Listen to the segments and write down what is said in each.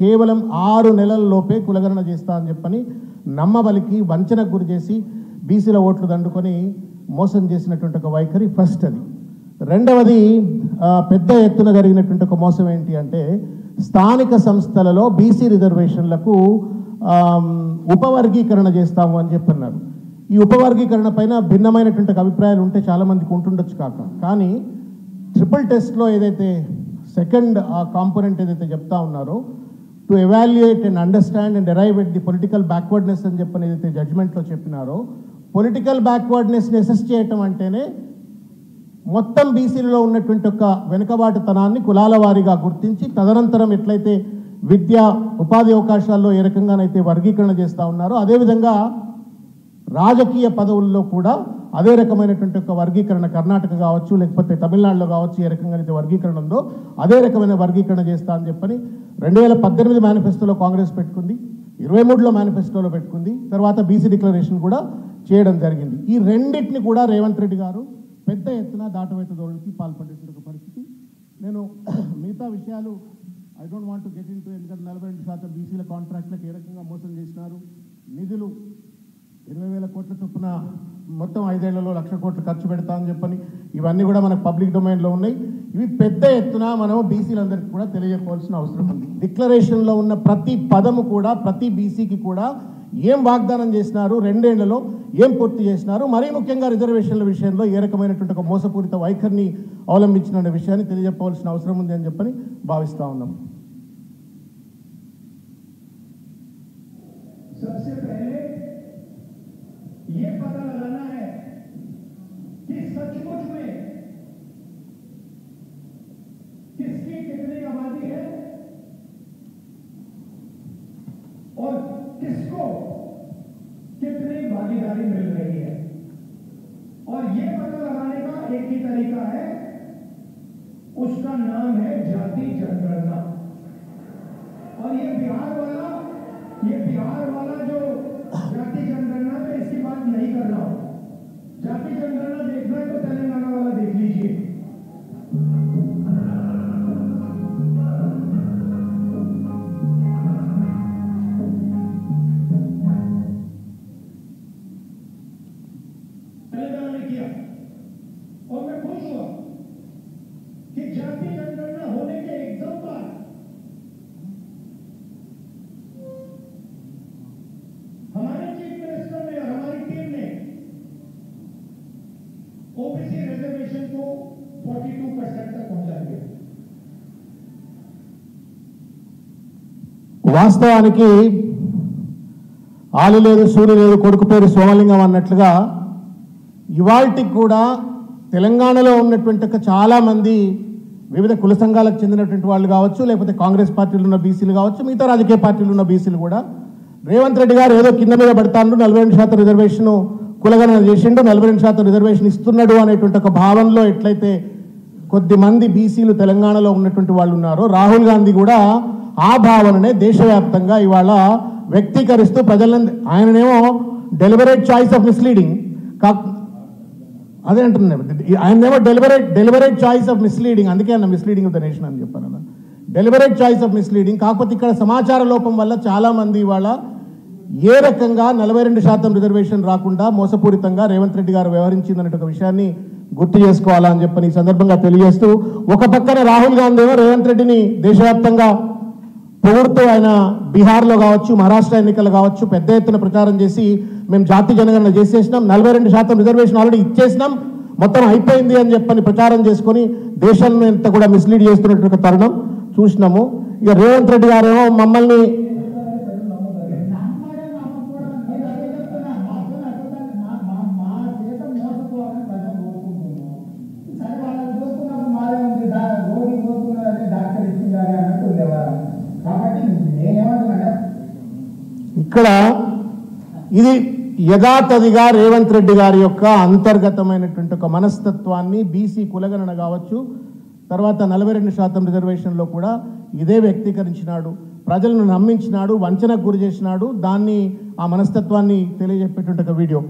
కేవలం 6 నెలల్లోపే కులగణన చేస్తా అని చెప్పని నమ్మబలికి వంచనకు గురి చేసి బీసీల ఓట్లు దండుకొని మోసం చేసినటువంటి ఒక వైఖరి ఫస్ట్. అది రెండవది, పెద్ద ఎత్తున జరిగినటువంటి ఒక మోసం ఏంటి అంటే స్థానిక సంస్థలలో బీసీ రిజర్వేషన్లకు ఉపవర్గీకరణ చేస్తాము అని చెప్పన్నారు. ఈ ఉపవర్గీకరణ పైన భిన్నమైనటువంటి అభిప్రాయాలు ఉంటే చాలామందికి ఉంటుండొచ్చు కానీ ట్రిపుల్ టెస్ట్లో ఏదైతే సెకండ్ కాంపోనెంట్ ఏదైతే చెప్తా ఉన్నారో to evaluate and understand and arrive at the political backwardness అని చెప్పని ఏదైతే జడ్జ్మెంట్లో చెప్పినారో, పొలిటికల్ బ్యాక్వర్డ్నెస్ని అసెస్ చేయటం అంటేనే మొత్తం బీసీలలో ఉన్నటువంటి ఒక వెనుకబాటుతనాన్ని కులాల వారీగా గుర్తించి తదనంతరం ఎట్లయితే విద్యా ఉపాధి అవకాశాల్లో ఏ రకంగానైతే వర్గీకరణ చేస్తూ ఉన్నారో అదేవిధంగా రాజకీయ పదవుల్లో కూడా అదే రకమైనటువంటి ఒక వర్గీకరణ కర్ణాటక కావచ్చు లేకపోతే తమిళనాడులో కావచ్చు ఏ రకంగా అయితే వర్గీకరణ ఉందో అదే రకమైన వర్గీకరణ చేస్తా అని చెప్పని 2018 మేనిఫెస్టోలో కాంగ్రెస్ పెట్టుకుంది, 23లో మేనిఫెస్టోలో పెట్టుకుంది, తర్వాత బీసీ డిక్లరేషన్ కూడా చేయడం జరిగింది. ఈ రెండింటిని కూడా రేవంత్ రెడ్డి గారు పెద్ద ఎత్తున దాటవేత దోళ్ళకి పాల్పడేటువంటి ఒక పరిస్థితి. నేను మిగతా విషయాలు I don't want to get in to, ఎందుకంటే 42% బీసీల కాంట్రాక్ట్లకు ఏ రకంగా మోసం చేసినారు, నిధులు 20,000 కోట్ల చొప్పున మొత్తం 5 ఏళ్లలో 1,00,000 కోట్లు ఖర్చు పెడతా అని చెప్పని ఇవన్నీ కూడా మనకు పబ్లిక్ డొమైన్లో ఉన్నాయి. ఇవి పెద్ద ఎత్తున మనం బీసీలందరికీ కూడా తెలియజేయవలసిన అవసరం ఉంది. డిక్లరేషన్లో ఉన్న ప్రతి పదము కూడా ప్రతి బీసీకి కూడా ఏం వాగ్దానం చేసినారు, 2 ఏళ్లలో ఏం పూర్తి చేసినారు, మరీ ముఖ్యంగా రిజర్వేషన్ల విషయంలో ఏ రకమైనటువంటి ఒక మోసపూరిత వైఖరిని అవలంబించిన విషయాన్ని తెలియజెప్పవలసిన అవసరం ఉంది అని చెప్పని భావిస్తూ ఉన్నాం. सबसे पहले ये पता लगाना है कि सचमुच में किसकी कितनी आबादी है और किसको कितनी भागीदारी मिल रही है, और ये पता लगाने का एक ही तरीका है, उसका नाम है जाति जनगणना। और ये बिहार वाला जो जाति जनगणना पे इसकी बात नहीं कर रहा हूं। जाति जनगणना देखना है तो तेलंगाना वाला देख लीजिए। तेलंगाना ने किया और मैं खुश हुआ कि जाति जनगणना होने के एकदम बाद हमारे चीफ मिनिस्टर ने और हमारी टीम ने ओबीसी रिजर्वेशन को 42% तक पहुंचा दिया। వాస్తవానికి ఆలు లేదు సూర్యు లేదు కొడుకు పేరు సోమలింగం అన్నట్లుగా ఇవాల్టికి కూడా తెలంగాణలో ఉన్నటువంటి చాలామంది వివిధ కుల సంఘాలకు చెందినటువంటి వాళ్ళు కావచ్చు లేకపోతే కాంగ్రెస్ పార్టీలో ఉన్న బీసీలు కావచ్చు మిగతా రాజకీయ పార్టీలు ఉన్న బీసీలు కూడా రేవంత్ రెడ్డి గారు ఏదో కింద మీద పడతాను 42% రిజర్వేషన్ కులగణన చేసిండు 42% రిజర్వేషన్ ఇస్తున్నాడు అనేటువంటి ఒక భావనలో ఎట్లయితే కొద్దిమంది బీసీలు తెలంగాణలో ఉన్నటువంటి వాళ్ళు ఉన్నారో రాహుల్ గాంధీ కూడా ఆ భావననే దేశవ్యాప్తంగా ఇవాళ వ్యక్తీకరిస్తూ ప్రజలందరూ ఆయననేమో డెలిబరేట్ చాయిస్ ఆఫ్ మిస్లీడింగ్ అదే అంటున్నాను ఆయనేమో డెలిబరేట్ చాయిస్ ఆఫ్ మిస్లీడింగ్ అందుకే అన్న మిస్లీడింగ్ ఆఫ్ ద నేషన్ అని చెప్పాను అన్న డెలిబరేట్ చాయిస్ ఆఫ్ మిస్లీడింగ్ కాకపోతే ఇక్కడ సమాచార లోపం వల్ల చాలామంది ఇవాళ ఏ రకంగా 42% రిజర్వేషన్ రాకుండా మోసపూరితంగా రేవంత్ రెడ్డి గారు వ్యవహరించిందనే ఒక విషయాన్ని గుర్తు చేసుకోవాలని చెప్పని ఈ సందర్భంగా తెలియజేస్తూ ఒక పక్కన రాహుల్ గాంధీ ఏమో రేవంత్ రెడ్డిని దేశవ్యాప్తంగా పొగుడుతూ ఆయన బీహార్లో కావచ్చు మహారాష్ట్ర ఎన్నికలు కావచ్చు పెద్ద ఎత్తున ప్రచారం చేసి మేము జాతి జనగణన చేసేసినాం 42% రిజర్వేషన్ ఆల్రెడీ ఇచ్చేసినాం మొత్తం అయిపోయింది అని చెప్పని ప్రచారం చేసుకొని దేశాన్ని అంతా కూడా మిస్లీడ్ చేస్తున్నటువంటి తరుణం చూసినాము. ఇక రేవంత్ రెడ్డి గారేమో మమ్మల్ని ఇక్కడ ఇది యథాతథిగా రేవంత్ రెడ్డి గారి యొక్క అంతర్గతమైనటువంటి ఒక మనస్తత్వాన్ని బీసీ కులగణన కావచ్చు తర్వాత 42% రిజర్వేషన్లో కూడా ఇదే వ్యక్తీకరించినాడు ప్రజలను నమ్మించినాడు వంచనకు గురి చేసినాడు దాన్ని ఆ మనస్తత్వాన్ని తెలియజెప్పేటువంటి ఒక వీడియో.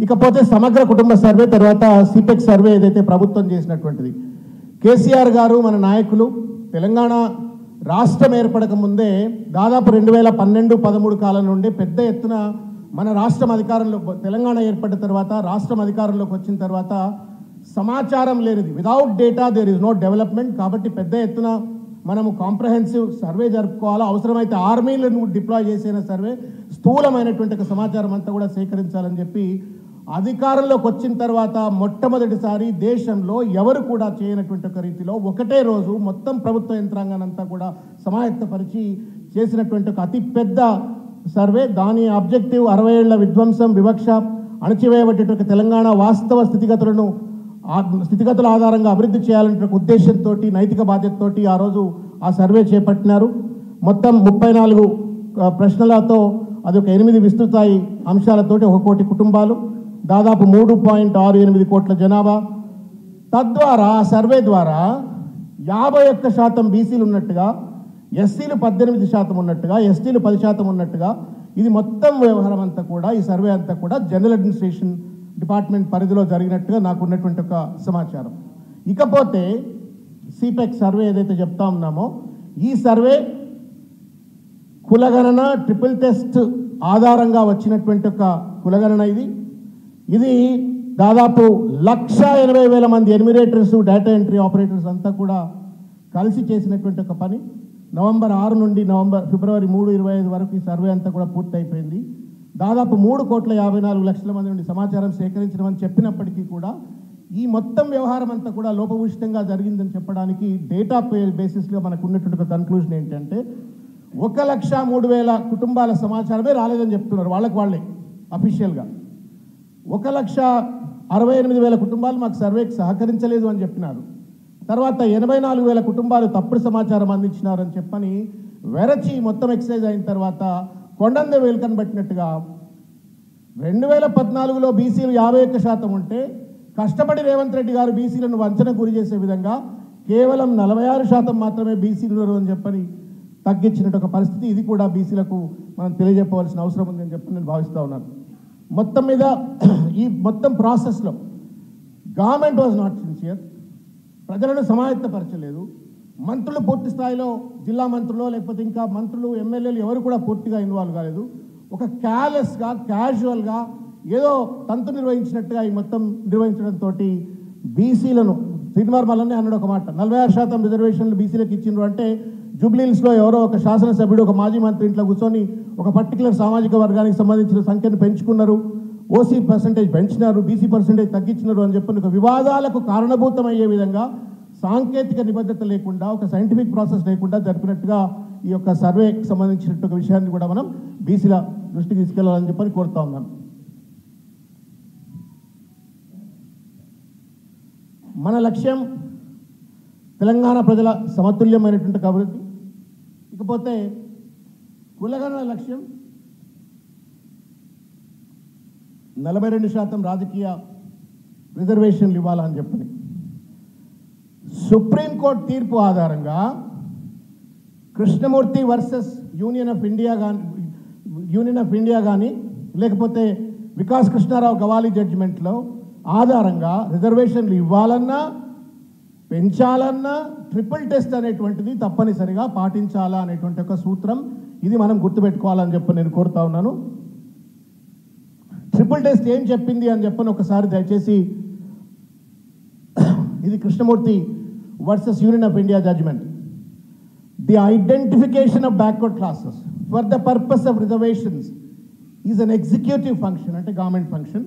ఇకపోతే సమగ్ర కుటుంబ సర్వే తర్వాత సిపెక్ సర్వే ఏదైతే ప్రభుత్వం చేసినటువంటిది కేసీఆర్ గారు మన నాయకులు తెలంగాణ రాష్ట్రం ఏర్పడక ముందే దాదాపు 2012-13 కాలం నుండి పెద్ద ఎత్తున మన రాష్ట్రం అధికారంలో, తెలంగాణ ఏర్పడిన తర్వాత రాష్ట్రం అధికారంలోకి వచ్చిన తర్వాత సమాచారం లేనిది, without data there is no development. కాబట్టి పెద్ద ఎత్తున మనము కాంప్రహెన్సివ్ సర్వే జరుపుకోవాలా, అవసరమైతే ఆర్మీలను డిప్లాయ్ చేసిన సర్వే, స్థూలమైనటువంటి ఒక సమాచారం అంతా కూడా సేకరించాలని చెప్పి అధికారంలోకి వచ్చిన తర్వాత మొట్టమొదటిసారి దేశంలో ఎవరు కూడా చేయనటువంటి ఒక రీతిలో ఒకటే రోజు మొత్తం ప్రభుత్వ యంత్రాంగాన్ని అంతా కూడా సమాయత్తపరిచి చేసినటువంటి ఒక అతిపెద్ద సర్వే. దాని ఆబ్జెక్టివ్ 60 ఏళ్ల విధ్వంసం, వివక్ష, అణచివేయబడ్డటువంటి తెలంగాణ వాస్తవ స్థితిగతుల ఆధారంగా అభివృద్ధి చేయాలనే ఉద్దేశంతో, నైతిక బాధ్యతతోటి ఆ రోజు ఆ సర్వే చేపట్టినారు. మొత్తం 34 ప్రశ్నలతో అది ఒక 8 విస్తృతాయి అంశాలతోటి 1 కోటి కుటుంబాలు, దాదాపు 3.68 కోట్ల జనాభా. తద్వారా ఆ సర్వే ద్వారా 51% బీసీలు ఉన్నట్టుగా, ఎస్సీలు 18% ఉన్నట్టుగా, ఎస్టీలు 10% ఉన్నట్టుగా, ఇది మొత్తం వ్యవహారం అంతా కూడా, ఈ సర్వే అంతా కూడా జనరల్ అడ్మినిస్ట్రేషన్ డిపార్ట్మెంట్ పరిధిలో జరిగినట్టుగా నాకు ఉన్నటువంటి ఒక సమాచారం. ఇకపోతే సిపెక్ సర్వే ఏదైతే చెప్తా ఉన్నామో, ఈ సర్వే కులగణన ట్రిపుల్ టెస్ట్ ఆధారంగా వచ్చినటువంటి ఒక కులగణన. ఇది దాదాపు 1,80,000 మంది ఎన్యూమరేటర్స్, డేటా ఎంట్రీ ఆపరేటర్స్ అంతా కూడా కలిసి చేసినటువంటి ఒక పని. నవంబర్ 6 నుండి ఫిబ్రవరి 3, 25 వరకు ఈ సర్వే అంతా కూడా పూర్తయిపోయింది. దాదాపు 3,54,00,000 మంది నుండి సమాచారం సేకరించడమని చెప్పినప్పటికీ కూడా ఈ మొత్తం వ్యవహారం అంతా కూడా లోపభూయిష్టంగా జరిగిందని చెప్పడానికి డేటా బేసిస్లో మనకు ఉన్నటువంటి ఒక కన్క్లూజన్ ఏంటంటే 1,03,000 కుటుంబాల సమాచారమే రాలేదని చెప్తున్నారు వాళ్ళే అఫీషియల్గా. 1,68,000 కుటుంబాలు మాకు సర్వేకి సహకరించలేదు అని చెప్పినారు. తర్వాత 84,000 కుటుంబాలు తప్పుడు సమాచారం అందించినారని చెప్పని వెరచి మొత్తం ఎక్సైజ్ అయిన తర్వాత కొండంద వేలుకని పట్టినట్టుగా 2014లో బీసీలు 51% ఉంటే కష్టపడి రేవంత్ రెడ్డి గారు బీసీలను వంచనకు గురి చేసే విధంగా కేవలం 46% మాత్రమే బీసీలు అని చెప్పని తగ్గించినట్టు ఒక పరిస్థితి. ఇది కూడా బీసీలకు మనం తెలియజెప్పవలసిన అవసరం ఉందని చెప్పి నేను భావిస్తూ ఉన్నాను. మొత్తం మీద ఈ మొత్తం ప్రాసెస్లో గవర్నమెంట్ వాజ్ నాట్ సిన్సియర్, ప్రజలను సమాయత్తపరచలేదు. మంత్రులు పూర్తి స్థాయిలో, జిల్లా మంత్రులు లేకపోతే ఇంకా మంత్రులు, ఎమ్మెల్యేలు ఎవరు కూడా పూర్తిగా ఇన్వాల్వ్ కాలేదు. ఒక క్యార్లెస్గా, క్యాజువల్గా ఏదో తంతు నిర్వహించినట్టుగా ఈ మొత్తం నిర్వహించడంతో బీసీలను, శ్రీనివార్మలనే అన్నాడు ఒక మాట, 46% రిజర్వేషన్లు బీసీలకు ఇచ్చిండ్రు అంటే జూబ్లీహిల్స్లో ఎవరో ఒక శాసనసభ్యుడు, ఒక మాజీ మంత్రి ఇంట్లో కూర్చొని ఒక పర్టికులర్ సామాజిక వర్గానికి సంబంధించిన సంఖ్యను పెంచుకున్నారు, ఓసీ పర్సంటేజ్ పెంచినారు, బీసీ పర్సంటేజ్ తగ్గించినారు అని చెప్పి ఒక వివాదాలకు కారణభూతమయ్యే విధంగా సాంకేతిక నిబద్ధత లేకుండా, ఒక సైంటిఫిక్ ప్రాసెస్ లేకుండా జరిపినట్టుగా ఈ యొక్క సర్వేకి సంబంధించినట్టు ఒక విషయాన్ని కూడా మనం బీసీల దృష్టికి తీసుకెళ్లాలని చెప్పని కోరుతా ఉన్నాను. మన లక్ష్యం తెలంగాణ ప్రజల సమతుల్యమైనటువంటి అభివృద్ధి. ఇకపోతే కులగణన లక్ష్యం 42% రాజకీయ రిజర్వేషన్లు ఇవ్వాలని చెప్పని సుప్రీంకోర్టు తీర్పు ఆధారంగా Krishnamurthy versus Union of India కానీ లేకపోతే వికాస్ కృష్ణారావు గవాలి జడ్జిమెంట్లో ఆధారంగా రిజర్వేషన్లు ఇవ్వాలన్నా, పెంచాలన్నా ట్రిపుల్ టెస్ట్ అనేటువంటిది తప్పనిసరిగా పాటించాలా అనేటువంటి ఒక సూత్రం. ఇది మనం గుర్తుపెట్టుకోవాలని చెప్పి నేను కోరుతా ఉన్నాను. ట్రిపుల్ టెస్ట్ ఏం చెప్పింది అని చెప్పని ఒకసారి దయచేసి, ఇది Krishnamurthy versus Union of India judgement. The identification of backward classes for the purpose of reservations is an executive function, అంటే గవర్నమెంట్ ఫంక్షన్.